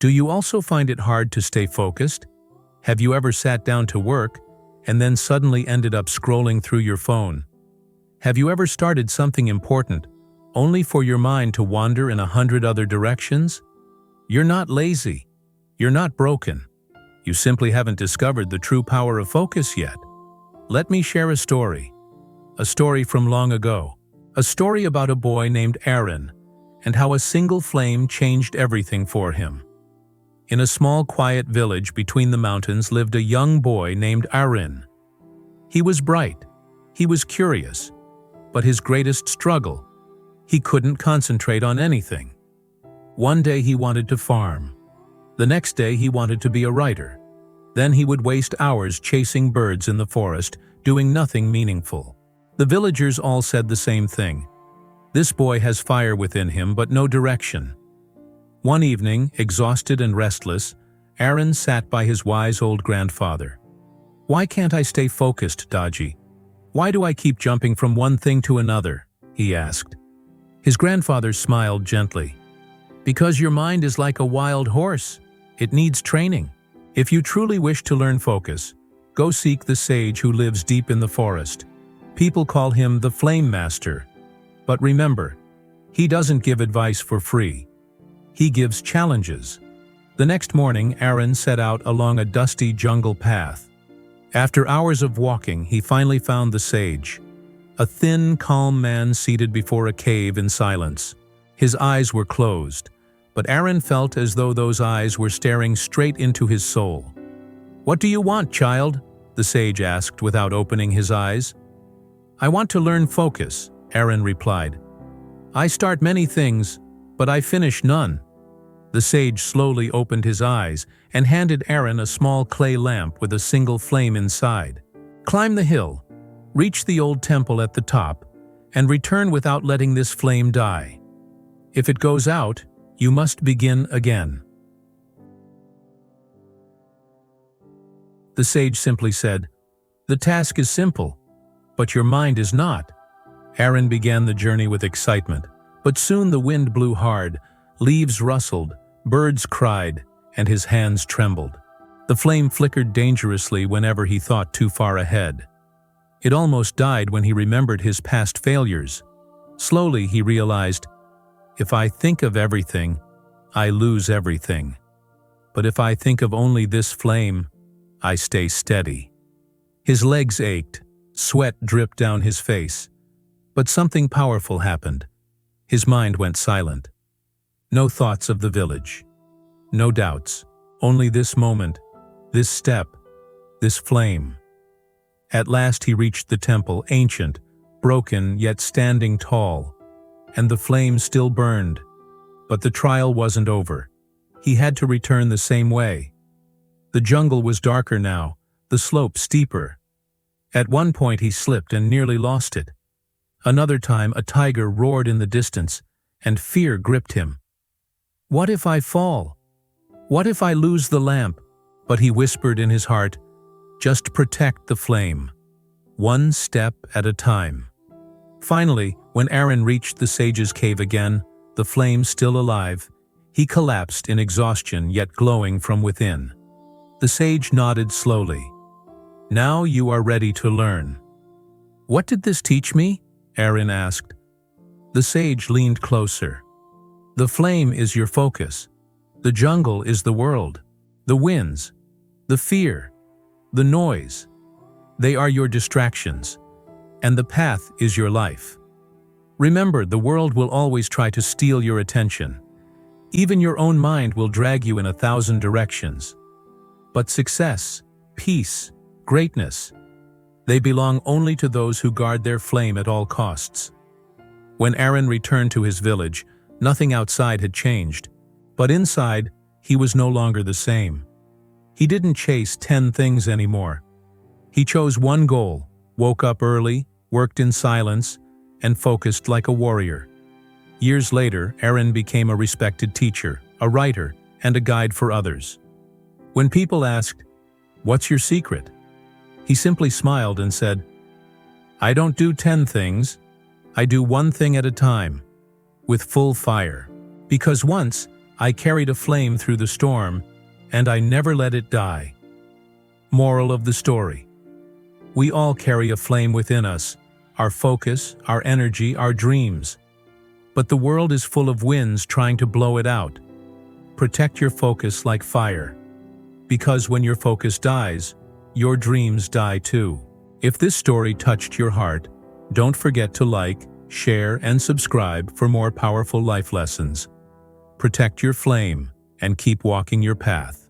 Do you also find it hard to stay focused? Have you ever sat down to work and then suddenly ended up scrolling through your phone? Have you ever started something important only for your mind to wander in 100 other directions? You're not lazy. You're not broken. You simply haven't discovered the true power of focus yet. Let me share a story from long ago. A story about a boy named Arin and how a single flame changed everything for him. In a small, quiet village between the mountains lived a young boy named Arin. He was bright. He was curious. But his greatest struggle, he couldn't concentrate on anything. One day he wanted to farm. The next day he wanted to be a writer. Then he would waste hours chasing birds in the forest, doing nothing meaningful. The villagers all said the same thing. This boy has fire within him, but no direction. One evening, exhausted and restless, Arin sat by his wise old grandfather. "Why can't I stay focused, Daji? Why do I keep jumping from one thing to another?" he asked. His grandfather smiled gently. "Because your mind is like a wild horse. It needs training. If you truly wish to learn focus, go seek the sage who lives deep in the forest. People call him the Flame Master. But remember, he doesn't give advice for free. He gives challenges." The next morning, Arin set out along a dusty jungle path. After hours of walking, he finally found the sage, a thin, calm man seated before a cave in silence. His eyes were closed, but Arin felt as though those eyes were staring straight into his soul. "What do you want, child?" the sage asked without opening his eyes. "I want to learn focus," Arin replied. "I start many things, but I finish none." The sage slowly opened his eyes and handed Arin a small clay lamp with a single flame inside. "Climb the hill, reach the old temple at the top, and return without letting this flame die. If it goes out, you must begin again." The sage simply said, "The task is simple, but your mind is not." Arin began the journey with excitement, but soon the wind blew hard, leaves rustled, birds cried, and his hands trembled. The flame flickered dangerously whenever he thought too far ahead. It almost died when he remembered his past failures. Slowly he realized, "If I think of everything, I lose everything. But if I think of only this flame, I stay steady." His legs ached, sweat dripped down his face. But something powerful happened. His mind went silent. No thoughts of the village. No doubts. Only this moment, this step, this flame. At last he reached the temple, ancient, broken, yet standing tall. And the flame still burned. But the trial wasn't over. He had to return the same way. The jungle was darker now, the slope steeper. At one point he slipped and nearly lost it. Another time a tiger roared in the distance, and fear gripped him. "What if I fall? What if I lose the lamp?" But he whispered in his heart, "Just protect the flame. One step at a time." Finally, when Arin reached the sage's cave again, the flame still alive, he collapsed in exhaustion yet glowing from within. The sage nodded slowly. "Now you are ready to learn." "What did this teach me?" Arin asked. The sage leaned closer. "The flame is your focus. The jungle is the world. The winds, the fear, the noise. They are your distractions. And the path is your life. Remember, the world will always try to steal your attention. Even your own mind will drag you in 1,000 directions. But success, peace, greatness, they belong only to those who guard their flame at all costs." When Arin returned to his village, nothing outside had changed. But inside, he was no longer the same. He didn't chase 10 things anymore. He chose one goal, woke up early, worked in silence, and focused like a warrior. Years later, Arin became a respected teacher, a writer, and a guide for others. When people asked, "What's your secret?" he simply smiled and said, "I don't do 10 things. I do one thing at a time, with full fire. Because once I carried a flame through the storm, and I never let it die. Moral of the story: we all carry a flame within us, our focus, our energy, our dreams. But the world is full of winds trying to blow it out. Protect your focus like fire. Because when your focus dies, your dreams die too. If this story touched your heart, don't forget to like, share, and subscribe for more powerful life lessons. Protect your flame and keep walking your path.